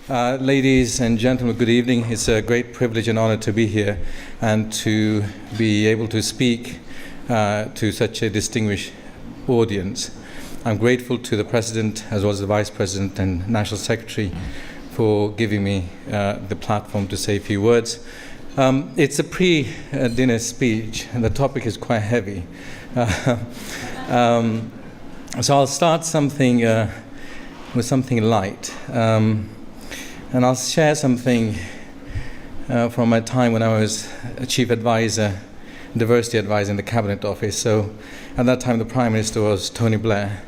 Ladies and gentlemen, good evening. It's a great privilege and honor to be here and to be able to speak to such a distinguished audience. I'm grateful to the President as well as the Vice President and National Secretary for giving me the platform to say a few words. It's a pre-dinner speech and the topic is quite heavy. So I'll start with something light. And I'll share something from my time when I was a chief advisor, diversity advisor in the Cabinet Office. So at that time, the Prime Minister was Tony Blair.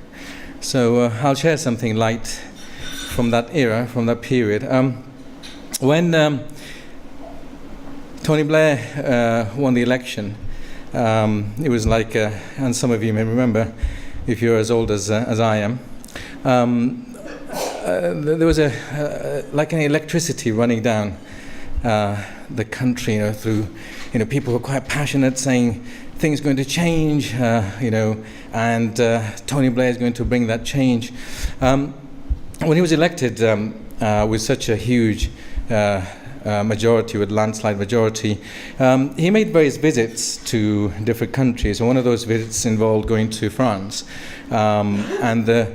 So I'll share something light from that era, from that period. When Tony Blair won the election, it was like, and some of you may remember, if you're as old as I am, there was like an electricity running down the country, through, people who were quite passionate, saying things are going to change, and Tony Blair is going to bring that change. When he was elected with such a huge majority, with landslide majority, he made various visits to different countries. And one of those visits involved going to France, and the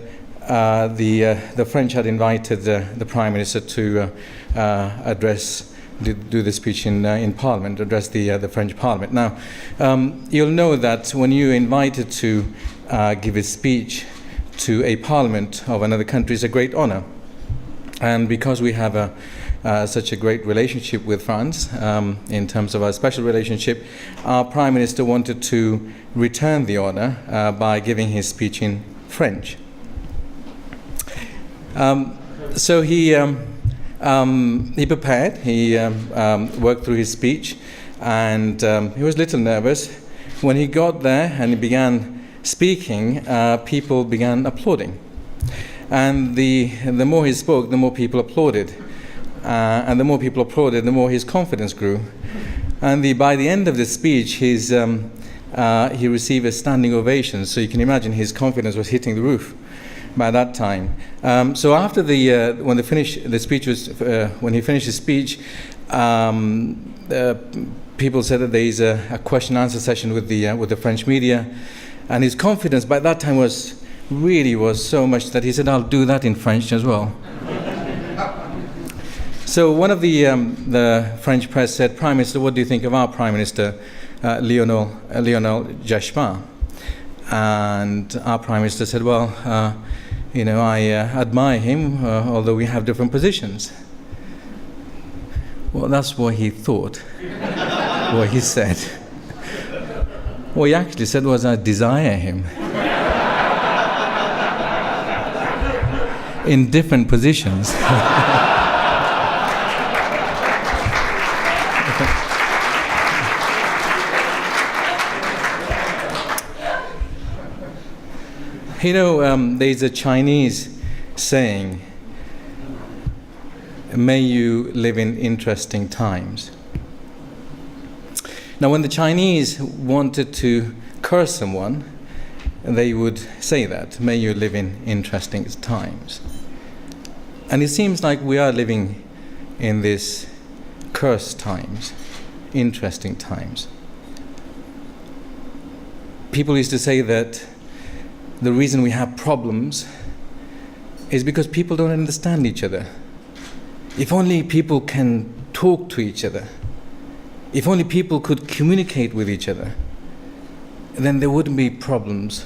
French had invited the Prime Minister to do the speech in Parliament, address the French Parliament. Now, you'll know that when you're invited to give a speech to a Parliament of another country, it's a great honor. And because we have such a great relationship with France, in terms of our special relationship, our Prime Minister wanted to return the honor by giving his speech in French. So he prepared, he worked through his speech, and he was a little nervous. When he got there and he began speaking, people began applauding. And the more he spoke, the more people applauded. And the more people applauded, the more his confidence grew. And by the end of the speech, he received a standing ovation. So you can imagine his confidence was hitting the roof by that time. So after when he finished his speech, people said that there is a question and answer session with the French media, and his confidence by that time was so much that he said, "I'll do that in French as well." So one of the French press said, "Prime Minister, what do you think of our Prime Minister, Lionel Jospin?" And our Prime Minister said, "Well, I admire him, although we have different positions." Well, that's what he thought, what he said. What he actually said was, "I desire him." In different positions. There's a Chinese saying, "May you live in interesting times." Now, when the Chinese wanted to curse someone, they would say that, "May you live in interesting times." And it seems like we are living in these cursed times, interesting times. People used to say that the reason we have problems is because people don't understand each other. If only people can talk to each other, if only people could communicate with each other, then there wouldn't be problems.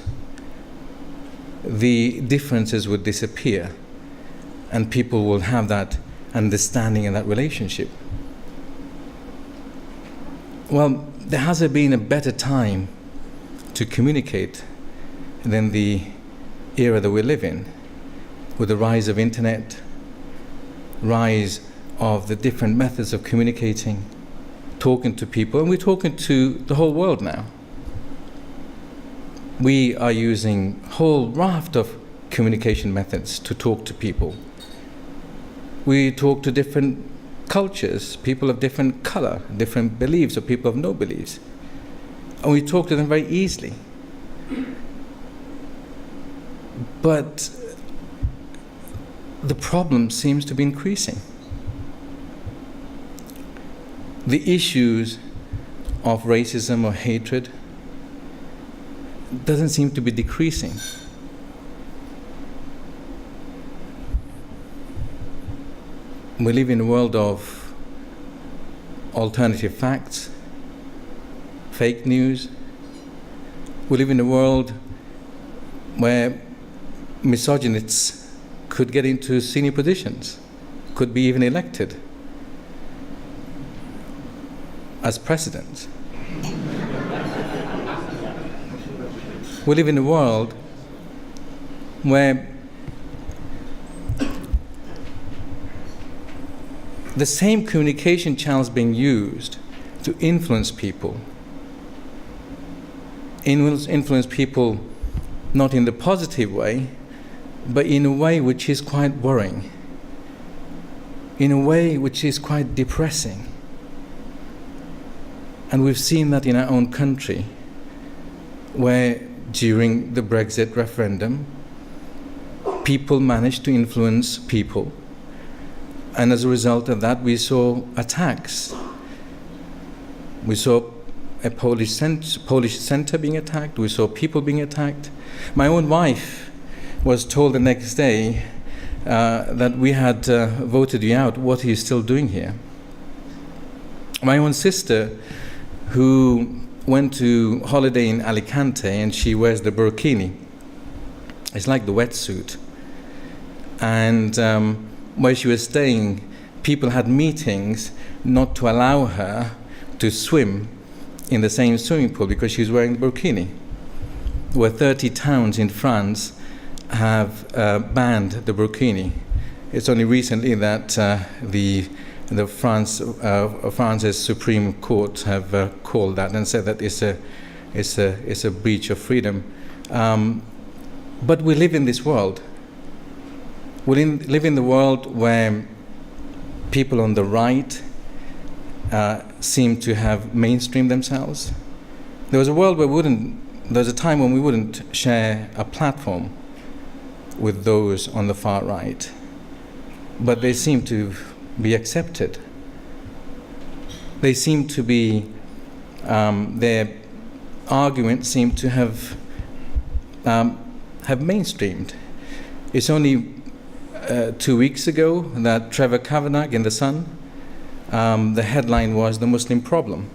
The differences would disappear, and people will have that understanding and that relationship. Well, there hasn't been a better time to communicate than the era that we live in, with the rise of internet, rise of the different methods of communicating, talking to people, and we're talking to the whole world now. We are using a whole raft of communication methods to talk to people. We talk to different cultures, people of different color, different beliefs, or people of no beliefs. And we talk to them very easily. But the problem seems to be increasing. The issues of racism or hatred doesn't seem to be decreasing. We live in a world of alternative facts, fake news. We live in a world where misogynists could get into senior positions, could be even elected as president. We live in a world where the same communication channels being used to influence people not in the positive way, but in a way which is quite worrying, in a way which is quite depressing. And we've seen that in our own country, where during the Brexit referendum, people managed to influence people, and as a result of that, we saw attacks. We saw a Polish centre being attacked. We saw people being attacked. My own wife was told the next day that we had voted you out. What are you still doing here? My own sister, who went to holiday in Alicante, and she wears the burkini. It's like the wetsuit. And where she was staying, people had meetings not to allow her to swim in the same swimming pool because she was wearing the burkini. Where 30 towns in France have banned the burkini. It's only recently that France's Supreme Court have called that and said that it's a breach of freedom. But we live in this world. We live in the world where people on the right seem to have mainstreamed themselves. There was a world where there was a time when we wouldn't share a platform with those on the far right, but they seem to be accepted. They seem to be, their arguments seem to have mainstreamed. It's only 2 weeks ago that Trevor Kavanagh in The Sun, the headline was "The Muslim Problem."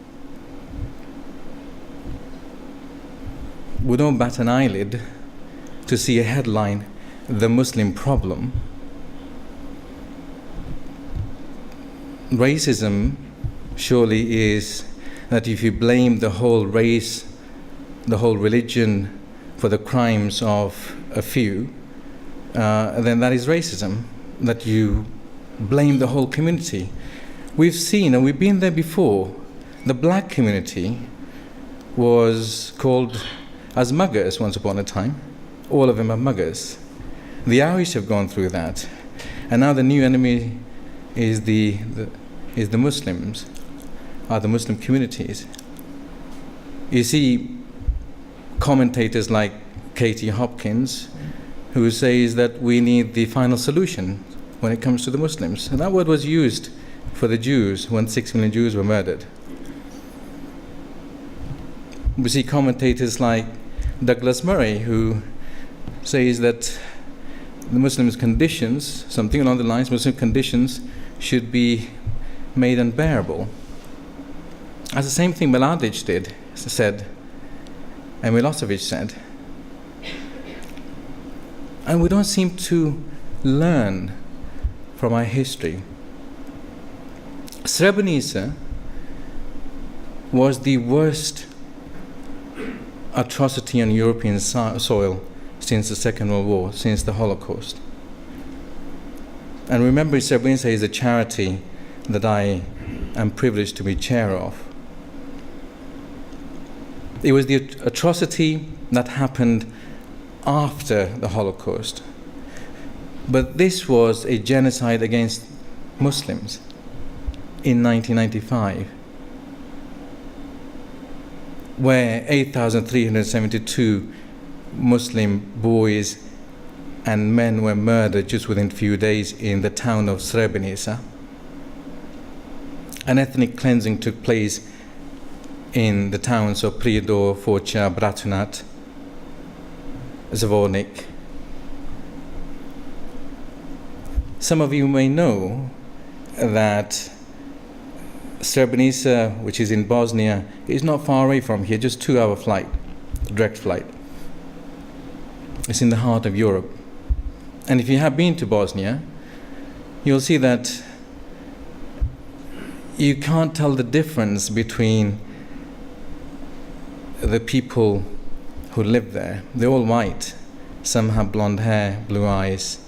We don't bat an eyelid to see a headline, "The Muslim Problem." Racism surely is that if you blame the whole race, the whole religion for the crimes of a few, then that is racism, that you blame the whole community. We've seen, and we've been there before, the black community was called as muggers once upon a time. All of them are muggers. The Irish have gone through that. And now the new enemy is the Muslims, are the Muslim communities. You see commentators like Katie Hopkins, who says that we need the final solution when it comes to the Muslims. And that word was used for the Jews when 6 million Jews were murdered. We see commentators like Douglas Murray, who says that the Muslims' conditions, something along the lines, Muslim conditions should be made unbearable. As the same thing Mladic said, and Milosevic said. And we don't seem to learn from our history. Srebrenica was the worst atrocity on European soil since the Second World War, since the Holocaust. And remember, Srebrenica is a charity that I am privileged to be chair of. It was the atrocity that happened after the Holocaust. But this was a genocide against Muslims in 1995, where 8,372 Muslim boys and men were murdered just within a few days in the town of Srebrenica. An ethnic cleansing took place in the towns of Prijedor, Foča, Bratunac, Zvornik. Some of you may know that Srebrenica, which is in Bosnia, is not far away from here, just 2-hour flight, direct flight. It's in the heart of Europe. And if you have been to Bosnia, you'll see that you can't tell the difference between the people who live there. They're all white. Some have blonde hair, blue eyes.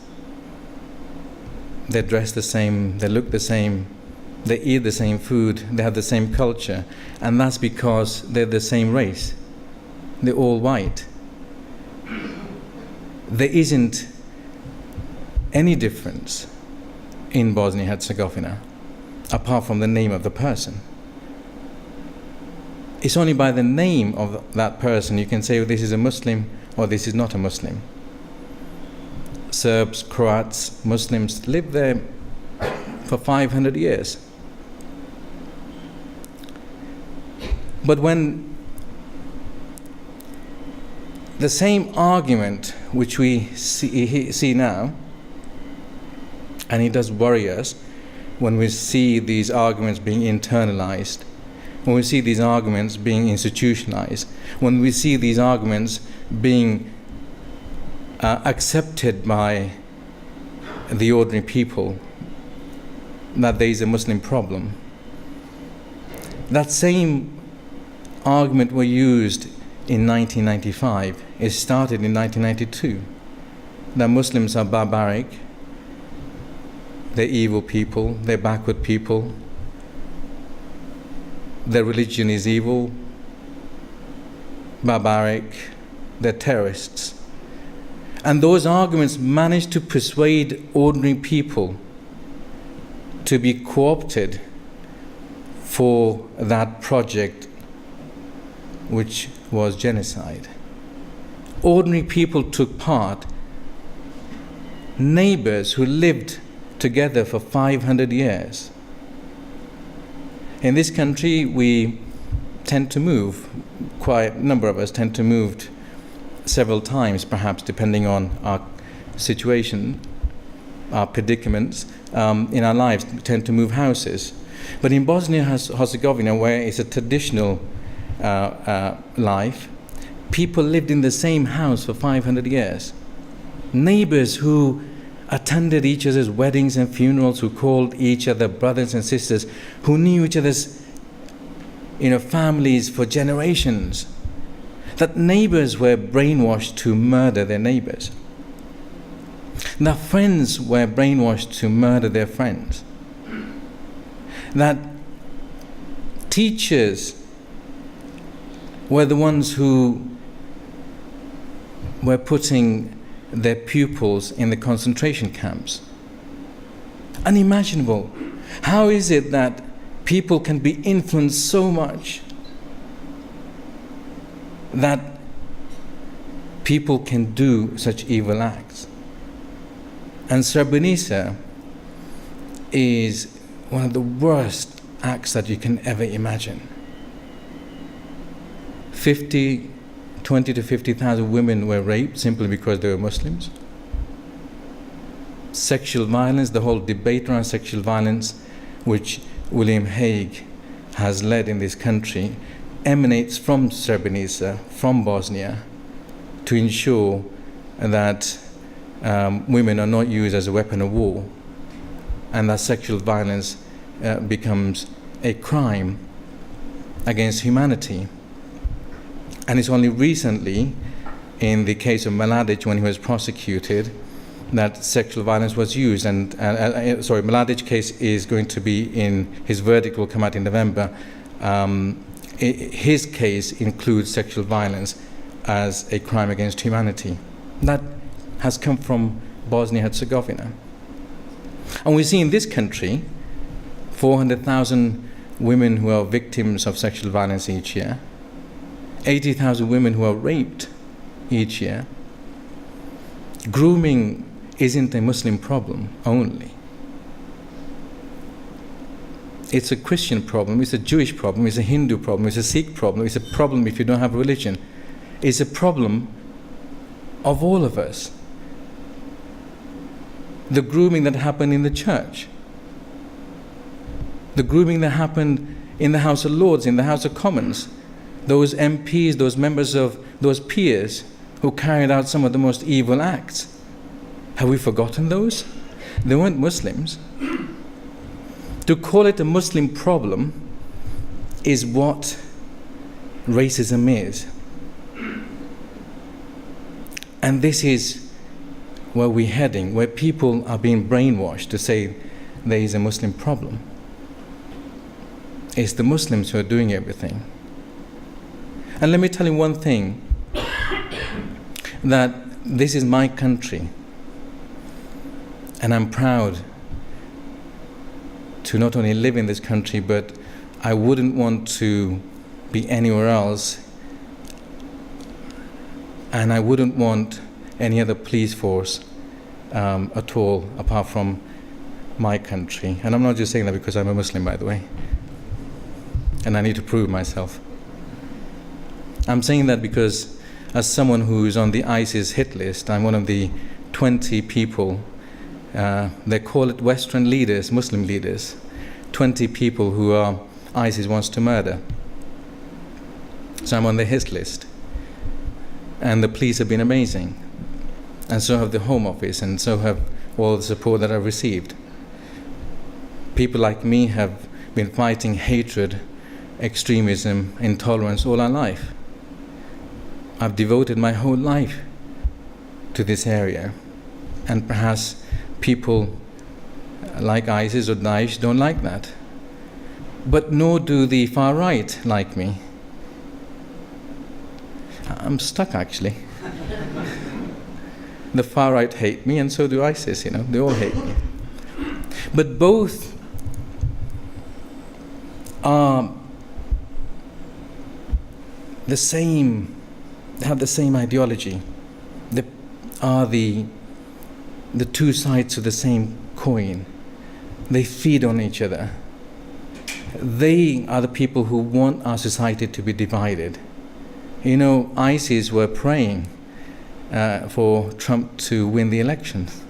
They dress the same, they look the same, they eat the same food, they have the same culture, and that's because they're the same race. They're all white. There isn't any difference in Bosnia-Herzegovina apart from the name of the person. It's only by the name of that person you can say, oh, this is a Muslim or this is not a Muslim. Serbs, Croats, Muslims live there for 500 years. But when the same argument which we see now, and it does worry us when we see these arguments being internalized, when we see these arguments being institutionalized, when we see these arguments being accepted by the ordinary people, that there is a Muslim problem. That same argument was used in 1995. It started in 1992. That Muslims are barbaric, they're evil people, they're backward people, their religion is evil, barbaric, they're terrorists. And those arguments managed to persuade ordinary people to be co-opted for that project, which was genocide. Ordinary people took part. Neighbors who lived together for 500 years. In this country, we tend to move, quite a number of us tend to move several times, perhaps depending on our situation, our predicaments in our lives, we tend to move houses. But in Bosnia-Herzegovina, where it's a traditional life, people lived in the same house for 500 years. Neighbors who attended each other's weddings and funerals, who called each other brothers and sisters, who knew each other's families for generations. That neighbors were brainwashed to murder their neighbors. That friends were brainwashed to murder their friends. That teachers were the ones who were putting their pupils in the concentration camps. Unimaginable. How is it that people can be influenced so much that people can do such evil acts? And Srebrenica is one of the worst acts that you can ever imagine. 20 to 50,000 women were raped simply because they were Muslims. Sexual violence, the whole debate around sexual violence, which William Hague has led in this country, emanates from Srebrenica, from Bosnia, to ensure that women are not used as a weapon of war, and that sexual violence becomes a crime against humanity. And it's only recently, in the case of Mladic, when he was prosecuted, that sexual violence was used. And Mladic's case is going to be his verdict will come out in November. His case includes sexual violence as a crime against humanity. That has come from Bosnia-Herzegovina. And we see in this country 400,000 women who are victims of sexual violence each year, 80,000 women who are raped each year, grooming isn't a Muslim problem only. It's a Christian problem, it's a Jewish problem, it's a Hindu problem, it's a Sikh problem, it's a problem if you don't have religion. It's a problem of all of us. The grooming that happened in the church, the grooming that happened in the House of Lords, in the House of Commons, those MPs, those members of those peers who carried out some of the most evil acts. Have we forgotten those? They weren't Muslims. To call it a Muslim problem is what racism is. And this is where we're heading, where people are being brainwashed to say there is a Muslim problem. It's the Muslims who are doing everything. And let me tell you one thing, that this is my country, and I'm proud to not only live in this country, but I wouldn't want to be anywhere else, and I wouldn't want any other police force at all apart from my country. And I'm not just saying that because I'm a Muslim, by the way, and I need to prove myself. I'm saying that because as someone who's on the ISIS hit list, I'm one of the 20 people, they call it Western leaders, Muslim leaders, 20 people who ISIS wants to murder. So I'm on the hit list. And the police have been amazing. And so have the Home Office, and so have all the support that I've received. People like me have been fighting hatred, extremism, intolerance all our life. I've devoted my whole life to this area, and perhaps people like ISIS or Daesh don't like that. But nor do the far right like me. I'm stuck, actually. The far right hate me, and so do ISIS, they all hate me. But both are the same, they have the same ideology. They are the two sides of the same coin. They feed on each other. They are the people who want our society to be divided. ISIS were praying for Trump to win the elections.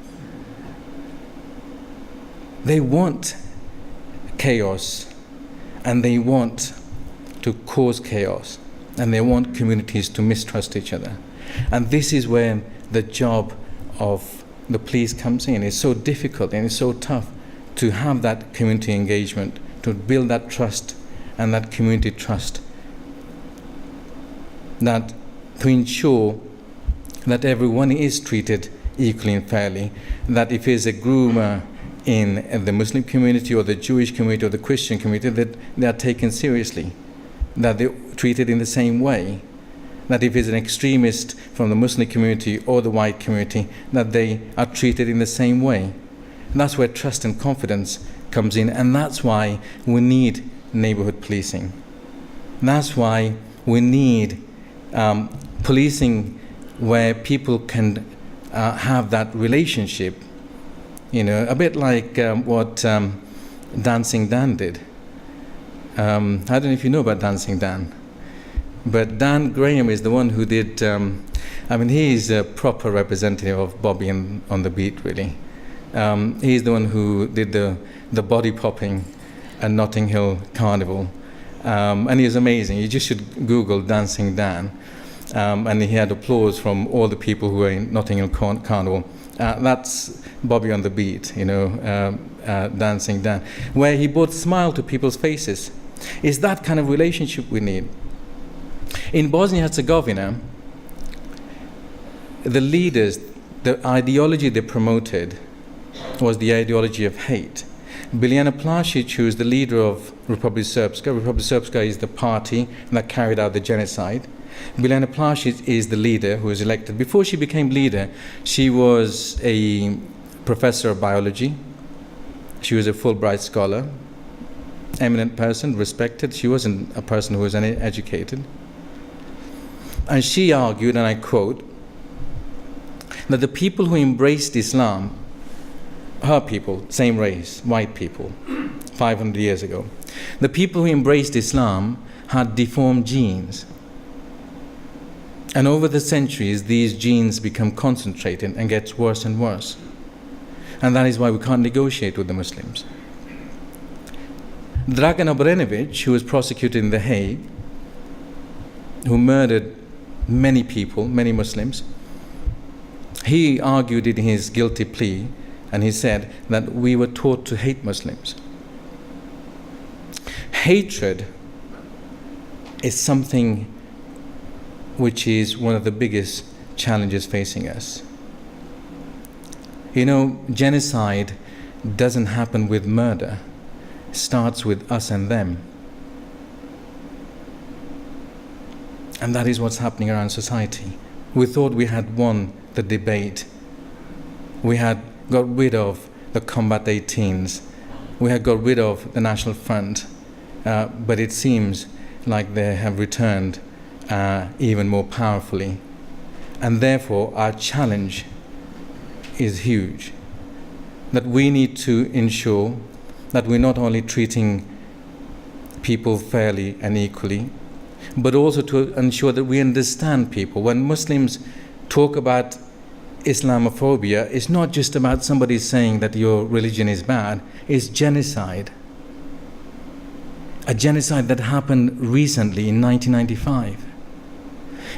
They want chaos, and they want to cause chaos, and they want communities to mistrust each other. And this is where the job of the police comes in. It's so difficult and it's so tough to have that community engagement, to build that trust and that community trust, that to ensure that everyone is treated equally and fairly, that if there's a groomer in the Muslim community or the Jewish community or the Christian community, that they are taken seriously, that they're treated in the same way, that if it's an extremist from the Muslim community or the white community, that they are treated in the same way. And that's where trust and confidence comes in, and that's why we need neighborhood policing. That's why we need policing where people can have that relationship, a bit like what Dancing Dan did. I don't know if you know about Dancing Dan, but Dan Graham is the one who did, he's a proper representative of Bobby on the Beat, really. He's the one who did the body popping at Notting Hill Carnival. And he was amazing. You just should Google Dancing Dan. And he had applause from all the people who were in Notting Hill Carnival. That's Bobby on the Beat, Dancing Dan, where he brought smile to people's faces. It's that kind of relationship we need. In Bosnia-Herzegovina, the leaders, the ideology they promoted was the ideology of hate. Biljana Plašić, who is the leader of Republika Srpska. Republika Srpska is the party that carried out the genocide. Biljana Plašić is the leader who was elected. Before she became leader, she was a professor of biology. She was a Fulbright scholar, eminent person, respected. She wasn't a person who was uneducated. And she argued, and I quote, that the people who embraced Islam, her people, same race, white people, 500 years ago, the people who embraced Islam had deformed genes. And over the centuries, these genes become concentrated and gets worse and worse. And that is why we can't negotiate with the Muslims. Dragan Obrenović, who was prosecuted in The Hague, who murdered many people, many Muslims, he argued in his guilty plea, and he said that we were taught to hate Muslims. Hatred is something which is one of the biggest challenges facing us. You know, genocide doesn't happen with murder. It starts with us and them. And that is what's happening around society. We thought we had won the debate. We had got rid of the Combat 18s. We had got rid of the National Front. But it seems like they have returned even more powerfully. And therefore, our challenge is huge. That we need to ensure that we're not only treating people fairly and equally, but also to ensure that we understand people. When Muslims talk about Islamophobia, it's not just about somebody saying that your religion is bad, it's genocide. A genocide that happened recently in 1995.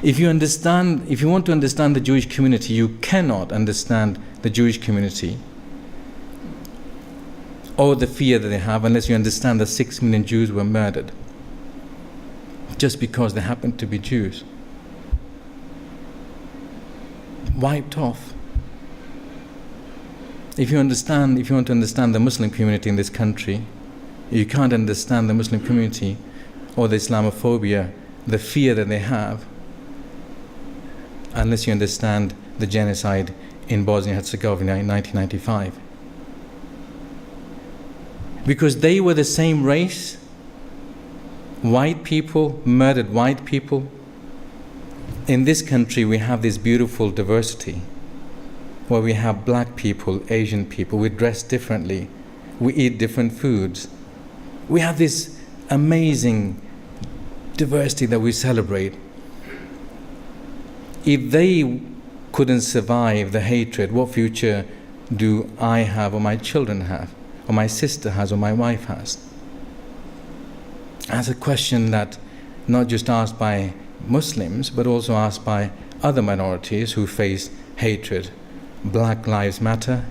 If you want to understand the Jewish community, you cannot understand the Jewish community or the fear that they have unless you understand that 6 million Jews were murdered just because they happened to be Jews. Wiped off. If you want to understand the Muslim community in this country, you can't understand the Muslim community or the Islamophobia, the fear that they have, unless you understand the genocide in Bosnia-Herzegovina in 1995. Because they were the same race, white people murdered white people. In this country we have this beautiful diversity where we have black people, Asian people, we dress differently, we eat different foods. We have this amazing diversity that we celebrate. If they couldn't survive the hatred, what future do I have, or my children have, or my sister has, or my wife has? That's a question that not just asked by Muslims, but also asked by other minorities who face hatred. Black Lives Matter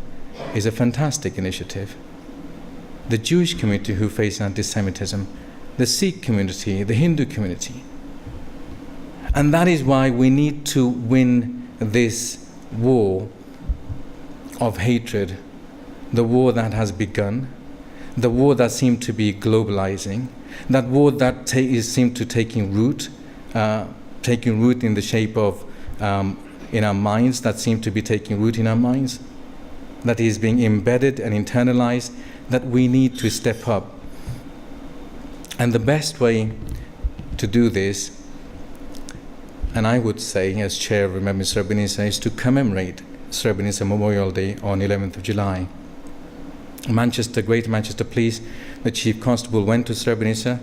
is a fantastic initiative. The Jewish community who face anti-Semitism, the Sikh community, the Hindu community. And that is why we need to win this war of hatred, the war that has begun, the war that seemed to be globalizing, that war that seemed to taking root in the shape of in our minds, that seemed to be taking root in our minds, that is being embedded and internalized, that we need to step up. And the best way to do this, and I would say as chair of Remember Srebrenica, is to commemorate Srebrenica Memorial Day on 11th of July. Manchester, Greater Manchester Police, the Chief Constable went to Srebrenica,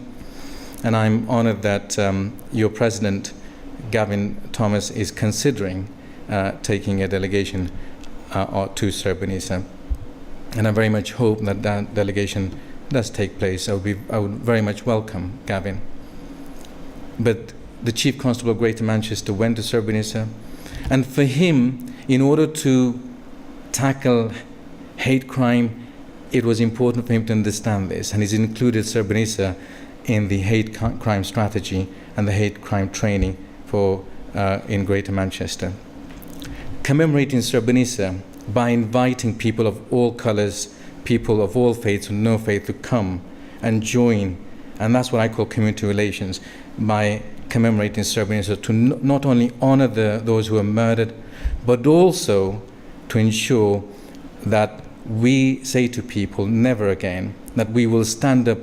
and I'm honored that your President, Gavin Thomas, is considering taking a delegation to Srebrenica. And I very much hope that that delegation does take place. I would very much welcome Gavin. But the Chief Constable of Greater Manchester went to Srebrenica, and for him, in order to tackle hate crime, it was important for him to understand this, and he's included Srebrenica in the hate crime strategy and the hate crime training for in Greater Manchester. Commemorating Srebrenica by inviting people of all colors, people of all faiths and no faith to come and join, and that's what I call community relations, by commemorating Srebrenica, to not only honor those who were murdered, but also to ensure that we say to people never again, that we will stand up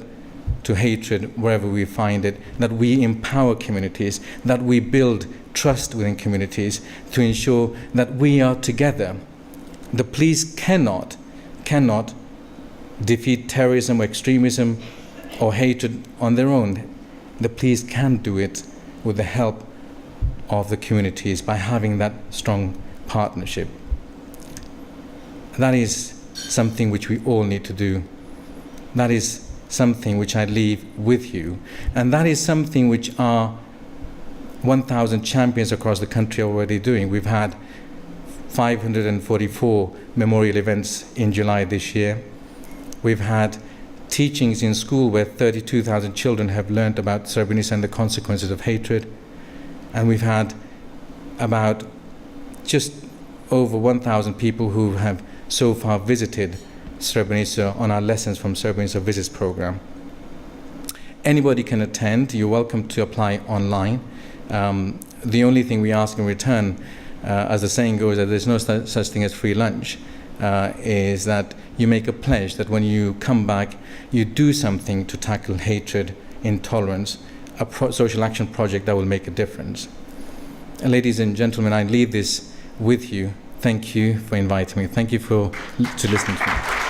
to hatred wherever we find it, that we empower communities, that we build trust within communities, to ensure that we are together. The police cannot defeat terrorism or extremism or hatred on their own. The police can do it with the help of the communities by having that strong partnership. That is something which we all need to do. That is something which I leave with you. And that is something which our 1,000 champions across the country are already doing. We've had 544 memorial events in July this year. We've had teachings in school where 32,000 children have learned about Srebrenica and the consequences of hatred. And we've had about just over 1,000 people who have so far visited Srebrenica on our Lessons from Srebrenica Visits program. Anybody can attend. You're welcome to apply online. The only thing we ask in return, as the saying goes, that there's no such thing as free lunch, is that you make a pledge that when you come back, you do something to tackle hatred, intolerance, a social action project that will make a difference. And ladies and gentlemen, I leave this with you. Thank you for inviting me. Thank you to listening to me.